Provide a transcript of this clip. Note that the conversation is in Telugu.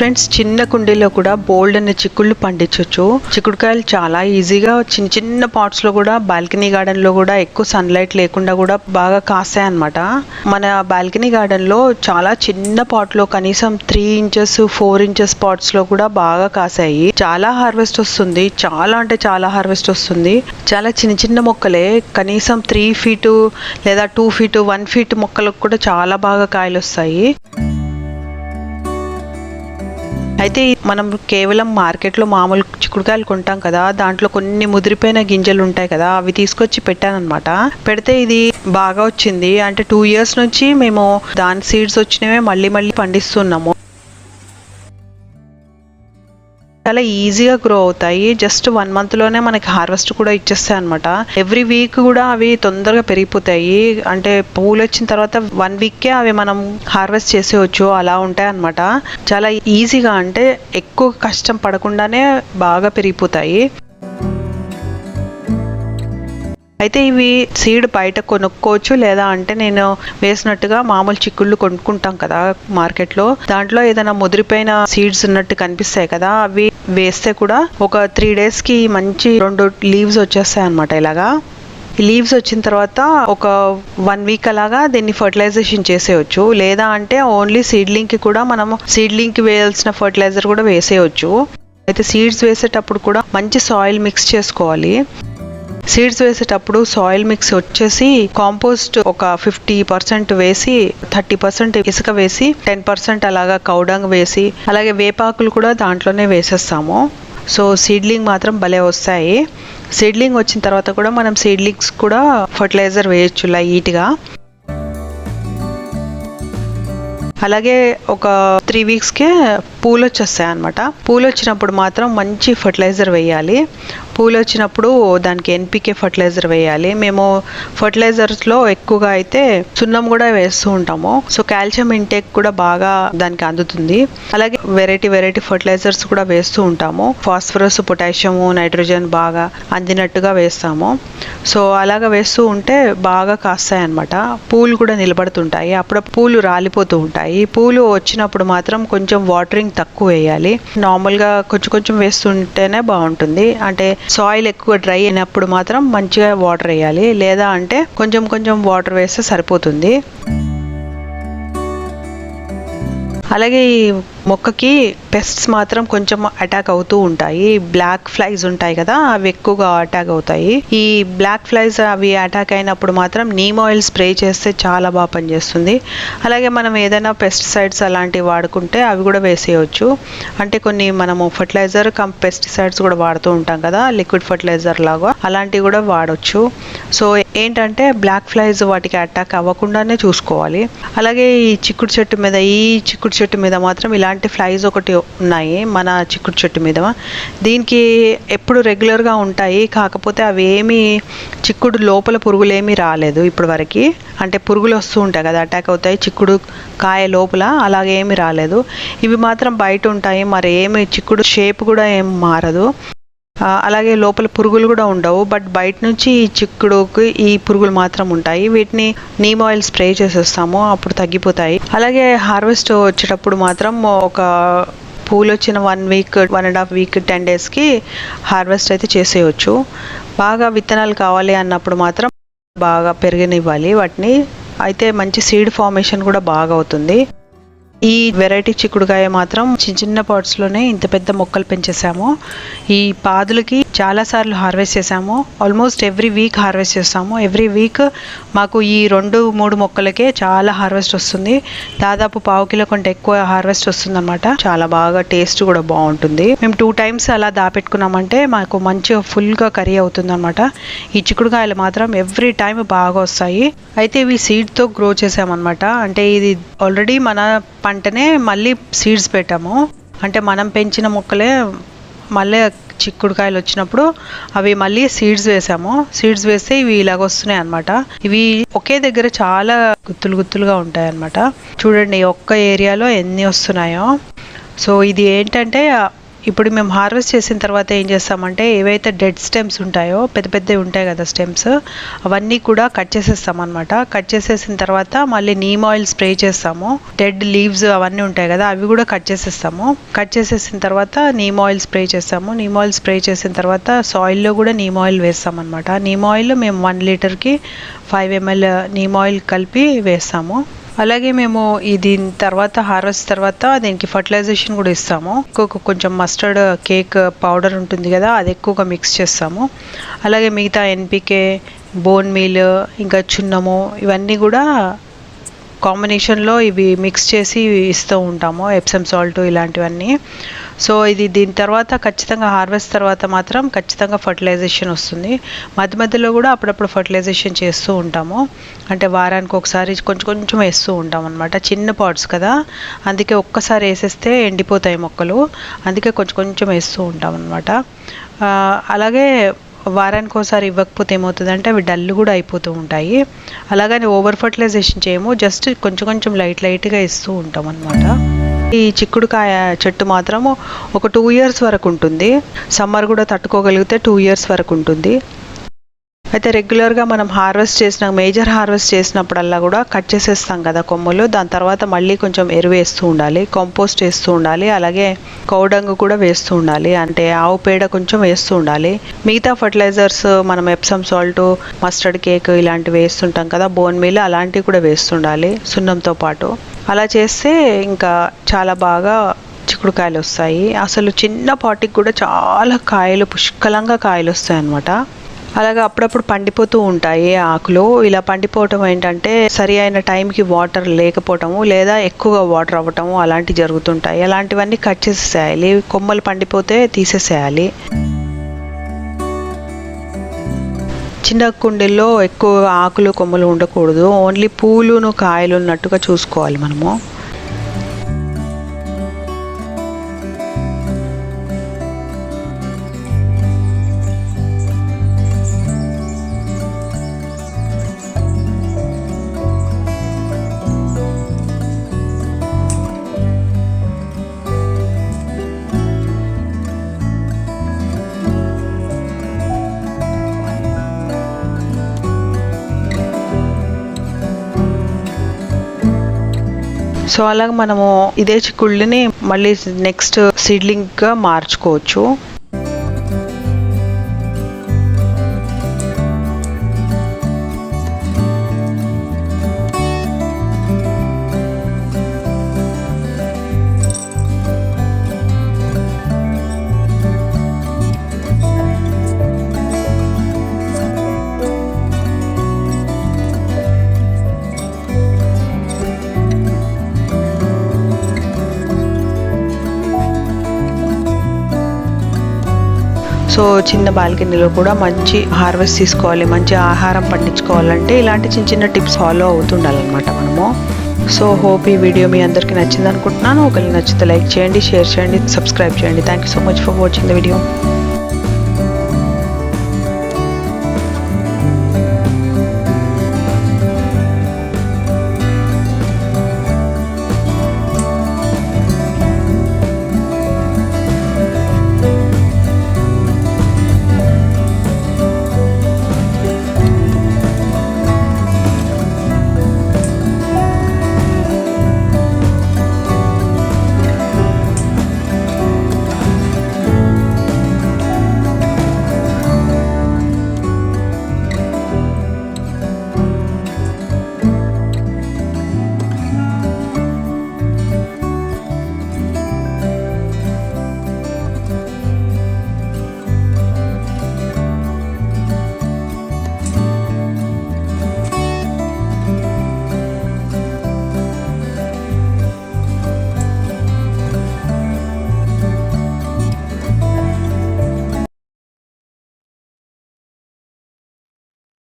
ఫ్రెండ్స్, చిన్న కుండీలో కూడా బోల్డ్ అనే చిక్కుళ్ళు పండించవచ్చు. చిక్కుడుకాయలు చాలా ఈజీగా చిన్న చిన్న పాట్స్ లో కూడా, బాల్కనీ గార్డెన్ లో కూడా ఎక్కువ సన్లైట్ లేకుండా కూడా బాగా కాస్తాయి అన్నమాట. మన బాల్కనీ గార్డెన్ లో చాలా చిన్న పాట్ లో కనీసం 3 ఇంచెస్ 4 ఇంచెస్ పాట్స్ లో కూడా బాగా కాసాయి. చాలా హార్వెస్ట్ వస్తుంది, చాలా అంటే చాలా హార్వెస్ట్ వస్తుంది. చాలా చిన్న చిన్న మొక్కలే, కనీసం 3 ఫీట్ లేదా 2 ఫీట్ 1 ఫీట్ మొక్కలకు కూడా చాలా బాగా కాయలు వస్తాయి. అయితే మనం కేవలం మార్కెట్లో మామూలు చిక్కుడుకాయలు కొంటాం కదా, దాంట్లో కొన్ని ముదిరిపోయిన గింజలు ఉంటాయి కదా, అవి తీసుకొచ్చి పెట్టానన్నమాట. పెడితే ఇది బాగా వచ్చింది. అంటే 2 ఇయర్స్ నుంచి మేము దాని సీడ్స్ వచ్చినవే మళ్ళీ మళ్ళీ పండిస్తున్నాము. చాలా ఈజీగా గ్రో అవుతాయి. జస్ట్ 1 month లోనే మనకి హార్వెస్ట్ కూడా ఇచ్చేస్తాయి అనమాట. ఎవ్రీ వీక్ కూడా అవి తొందరగా పెరిగిపోతాయి. అంటే పూలు వచ్చిన తర్వాత 1 weekకే అవి మనం హార్వెస్ట్ చేసేయచ్చు, అలా ఉంటాయి అనమాట. చాలా ఈజీగా, అంటే ఎక్కువ కష్టం పడకుండానే బాగా పెరిగిపోతాయి. అయితే ఇవి సీడ్ బయట కొనుక్కోవచ్చు, లేదా అంటే నేను వేసినట్టుగా మామూలు చిక్కుళ్ళు కొనుక్కుంటాం కదా మార్కెట్లో, దాంట్లో ఏదైనా ముదిరిపోయిన సీడ్స్ ఉన్నట్టు కనిపిస్తాయి కదా, అవి వేస్తే కూడా ఒక 3 daysకి మంచి 2 leaves వచ్చేస్తాయి అనమాట. ఇలాగా లీవ్స్ వచ్చిన తర్వాత ఒక 1 week అలాగా దీన్ని ఫర్టిలైజేషన్ చేసేయచ్చు. లేదా అంటే ఓన్లీ సీడ్లింగ్కి కూడా మనము సీడ్లింగ్కి వేయాల్సిన ఫర్టిలైజర్ కూడా వేసేయచ్చు. అయితే సీడ్స్ వేసేటప్పుడు కూడా మంచి సాయిల్ మిక్స్ చేసుకోవాలి. సీడ్స్ వేసేటప్పుడు సాయిల్ మిక్స్ వచ్చేసి కాంపోస్ట్ ఒక 50% వేసి, 30% ఇసుక వేసి, 10% అలాగా కౌడంగ్ వేసి, అలాగే వేపాకులు కూడా దాంట్లోనే వేసేస్తాము. సో సీడ్లింగ్ మాత్రం భలే వస్తాయి. సీడ్లింగ్ వచ్చిన తర్వాత కూడా మనం సీడ్లింగ్స్ కూడా ఫర్టిలైజర్ వేయచ్చు లైట్గా. అలాగే ఒక 3 weeksకే పూలు వచ్చేస్తాయి అనమాట. పూలు వచ్చినప్పుడు మాత్రం మంచి ఫర్టిలైజర్ వేయాలి. పూలు వచ్చినప్పుడు దానికి ఎన్పికే ఫర్టిలైజర్ వేయాలి. మేము ఫర్టిలైజర్స్లో ఎక్కువగా అయితే సున్నం కూడా వేస్తూ ఉంటాము. సో కాల్షియం ఇంటేక్ కూడా బాగా దానికి అందుతుంది. అలాగే వెరైటీ ఫర్టిలైజర్స్ కూడా వేస్తూ ఉంటాము. ఫాస్ఫరస్, పొటాషియం, నైట్రోజన్ బాగా అందినట్టుగా వేస్తాము. సో అలాగా వేస్తూ ఉంటే బాగా కాస్తాయి అనమాట. పూలు కూడా నిలబడుతుంటాయి. అప్పుడు పూలు రాలిపోతూ ఉంటాయి. పూలు వచ్చినప్పుడు మాత్రం కొంచెం వాటరింగ్ తక్కువ వేయాలి. నార్మల్గా కొంచెం వేస్తుంటేనే బాగుంటుంది. అంటే సాయిల్ ఎక్కువ డ్రై అయినప్పుడు మాత్రం మంచిగా వాటర్ వేయాలి, లేదా అంటే కొంచెం వాటర్ వేస్తే సరిపోతుంది. అలాగే ఈ మొక్కకి పెస్ట్స్ మాత్రం కొంచెం అటాక్ అవుతూ ఉంటాయి. బ్లాక్ ఫ్లైస్ ఉంటాయి కదా, అవి ఎక్కువగా అటాక్ అవుతాయి. ఈ బ్లాక్ ఫ్లైస్ అవి అటాక్ అయినప్పుడు మాత్రం నీమ్ ఆయిల్ స్ప్రే చేస్తే చాలా బాగా పనిచేస్తుంది. అలాగే మనం ఏదైనా పెస్టిసైడ్స్ అలాంటివి వాడుకుంటే అవి కూడా వేసేయచ్చు. అంటే కొన్ని మనము ఫర్టిలైజర్ కమ్ పెస్టిసైడ్స్ కూడా వాడుతూ ఉంటాం కదా, లిక్విడ్ ఫర్టిలైజర్ లాగా, అలాంటివి కూడా వాడచ్చు. సో ఏంటంటే బ్లాక్ ఫ్లైస్ వాటికి అటాక్ అవ్వకుండానే చూసుకోవాలి. అలాగే ఈ చిక్కుడు చెట్టు మీద మాత్రం ఇలాంటి ఫ్లైస్ ఒకటి ఉన్నాయి మన చిక్కుడు చెట్టు మీద. దీనికి ఎప్పుడు రెగ్యులర్గా ఉంటాయి, కాకపోతే అవి ఏమి చిక్కుడు లోపల పురుగులు ఏమీ రాలేదు ఇప్పటి వరకు. అంటే పురుగులు వస్తూ ఉంటాయి కదా, అటాక్ అవుతాయి చిక్కుడు కాయ లోపల, అలాగే ఏమి రాలేదు. ఇవి మాత్రం బయట ఉంటాయి, మరి ఏమి చిక్కుడు షేప్ కూడా ఏం మారదు. అలాగే లోపల పురుగులు కూడా ఉండవు. బట్ బయట నుంచి ఈ చిక్కుడుకి ఈ పురుగులు మాత్రం ఉంటాయి. వీటిని నీమ్ ఆయిల్ స్ప్రే చేసేస్తాము, అప్పుడు తగ్గిపోతాయి. అలాగే హార్వెస్ట్ వచ్చేటప్పుడు మాత్రం ఒక పూలు వచ్చిన 1 week 1.5 week 10 daysకి హార్వెస్ట్ అయితే చేసేయచ్చు. బాగా విత్తనాలు కావాలి అన్నప్పుడు మాత్రం బాగా పెరగనివ్వాలి వాటిని. అయితే మంచి సీడ్ ఫార్మేషన్ కూడా బాగా అవుతుంది. ఈ వెరైటీ చిక్కుడుకాయ మాత్రం చిన్న పాట్స్లోనే ఇంత పెద్ద మొక్కలు పెంచేసాము. ఈ పాదులకి చాలాసార్లు హార్వెస్ట్ చేసాము. ఆల్మోస్ట్ ఎవ్రీ వీక్ హార్వెస్ట్ చేస్తాము. ఎవ్రీ వీక్ మాకు ఈ 2-3 మొక్కలకే చాలా హార్వెస్ట్ వస్తుంది. దాదాపు 1/4 kilo కంటే ఎక్కువ హార్వెస్ట్ వస్తుంది అనమాట. చాలా బాగా టేస్ట్ కూడా బాగుంటుంది. మేము 2 times అలా దాపెట్టుకున్నామంటే మాకు మంచిగా ఫుల్గా కర్రీ అవుతుంది అనమాట. ఈ చిక్కుడుకాయలు మాత్రం ఎవ్రీ టైం బాగా వస్తాయి. అయితే ఇవి సీడ్తో గ్రో చేసామన్నమాట. అంటే ఇది ఆల్రెడీ మన పంటనే మళ్ళీ సీడ్స్ పెట్టాము. అంటే మనం పెంచిన మొక్కలే మళ్ళీ చిక్కుడుకాయలు వచ్చినప్పుడు అవి మళ్ళీ సీడ్స్ వేసాము. సీడ్స్ వేస్తే ఇవి ఇలాగ వస్తున్నాయి అనమాట. ఇవి ఒకే దగ్గర చాలా గుత్తులుగా ఉంటాయి అనమాట. చూడండి ఒక్క ఏరియాలో ఎన్ని వస్తున్నాయో. సో ఇది ఏంటంటే ఇప్పుడు మేము హార్వెస్ట్ చేసిన తర్వాత ఏం చేస్తామంటే ఏవైతే డెడ్ స్టెమ్స్ ఉంటాయో పెద్ద పెద్దవి ఉంటాయి కదా స్టెమ్స్, అవన్నీ కూడా కట్ చేసేస్తాం అనమాట. కట్ చేసేసిన తర్వాత మళ్ళీ నీమ్ ఆయిల్ స్ప్రే చేస్తాము. డెడ్ లీవ్స్ అవన్నీ ఉంటాయి కదా అవి కూడా కట్ చేసేస్తాము. కట్ చేసేసిన తర్వాత నీమ్ ఆయిల్ స్ప్రే చేస్తాము. నీమ్ ఆయిల్ స్ప్రే చేసిన తర్వాత సాయిల్లో కూడా నీమ్ ఆయిల్ వేస్తాం అనమాట. నీమ్ ఆయిల్ మేము 1 లీటర్కి 5 ml నీమ్ ఆయిల్ కలిపి వేస్తాము. అలాగే మేము దీని తర్వాత హార్వెస్ట్ తర్వాత దీనికి ఫర్టిలైజేషన్ కూడా ఇస్తాము. కొంచెం మస్టర్డ్ కేక్ పౌడర్ ఉంటుంది కదా అది ఎక్కువగా మిక్స్ చేస్తాము. అలాగే మిగతా ఎన్పికే, బోన్ మీల్, ఇంకా చున్నము ఇవన్నీ కూడా కాంబినేషన్లో ఇవి మిక్స్ చేసి ఇస్తూ ఉంటాము, ఎప్సమ్ సాల్ట్ ఇలాంటివన్నీ. సో దీని తర్వాత ఖచ్చితంగా హార్వెస్ట్ తర్వాత మాత్రం ఖచ్చితంగా ఫర్టిలైజేషన్ వస్తుంది. మధ్య మధ్యలో కూడా అప్పుడప్పుడు ఫర్టిలైజేషన్ చేస్తూ ఉంటాము. అంటే వారానికి ఒకసారి కొంచెం కొంచెం వేస్తూ ఉంటాం అనమాట. చిన్న పాట్స్ కదా అందుకే ఒక్కసారి వేసేస్తే ఎండిపోతాయి మొక్కలు, అందుకే కొంచెం కొంచెం వేస్తూ ఉంటాం అనమాట. అలాగే వారానికి ఒకసారి ఇవ్వకపోతే ఏమవుతుందంటే అవి డల్ కూడా అయిపోతూ ఉంటాయి. అలాగని ఓవర్ ఫర్టిలైజేషన్ చేయము, జస్ట్ కొంచెం కొంచెం లైట్గా ఇస్తూ ఉంటాం అనమాట. ఈ చిక్కుడుకాయ చెట్టు మాత్రము ఒక 2 years వరకు ఉంటుంది. సమ్మర్ కూడా తట్టుకోగలిగితే 2 years వరకు ఉంటుంది. అయితే రెగ్యులర్గా మనం మేజర్ హార్వెస్ట్ చేసినప్పుడల్లా కూడా కట్ చేసేస్తాం కదా కొమ్మలు. దాని తర్వాత మళ్ళీ కొంచెం ఎరువు వేస్తూ ఉండాలి, కంపోస్ట్ వేస్తూ ఉండాలి, అలాగే కౌడంగు కూడా వేస్తూ ఉండాలి. అంటే ఆవు పేడ కొంచెం వేస్తూ ఉండాలి. మిగతా ఫర్టిలైజర్స్ మనం ఎప్సమ్ సాల్ట్, మస్టర్డ్ కేక్ ఇలాంటివి వేస్తుంటాం కదా, బోన్ మీల్ అలాంటివి కూడా వేస్తుండాలి సున్నంతో పాటు. అలా చేస్తే ఇంకా చాలా బాగా చిక్కుడుకాయలు వస్తాయి. అసలు చిన్న పాటికి కూడా చాలా కాయలు, పుష్కలంగా కాయలు వస్తాయి అన్నమాట. అలాగే అప్పుడప్పుడు పండిపోతూ ఉంటాయి ఆకులు. ఇలా పండిపోవటం ఏంటంటే సరి అయిన టైంకి వాటర్ లేకపోవటము లేదా ఎక్కువగా వాటర్ అవ్వటము అలాంటివి జరుగుతుంటాయి. అలాంటివన్నీ కట్ చేసేసేయాలి. కొమ్మలు పండిపోతే తీసేసేయాలి. చిన్న కుండీల్లో ఎక్కువ ఆకులు కొమ్మలు ఉండకూడదు, ఓన్లీ పూలును కాయలు ఉన్నట్టుగా చూసుకోవాలి మనము. సో అలాగే మనము ఇదే చిక్కుళ్ళని మళ్ళీ నెక్స్ట్ సీడ్లింగ్గా మార్చుకోవచ్చు. సో చిన్న బాల్కనీలో కూడా మంచి హార్వెస్ట్ తీసుకోవాలి, మంచి ఆహారం పండించుకోవాలంటే ఇలాంటి చిన్న చిన్న టిప్స్ ఫాలో అవుతుండాలన్నమాట మనము. సో హోప్ ఈ వీడియో మీ అందరికీ నచ్చింది అనుకుంటున్నాను. ఒకవేళ నచ్చితే లైక్ చేయండి, షేర్ చేయండి, సబ్స్క్రైబ్ చేయండి. Thank you so much for watching the video.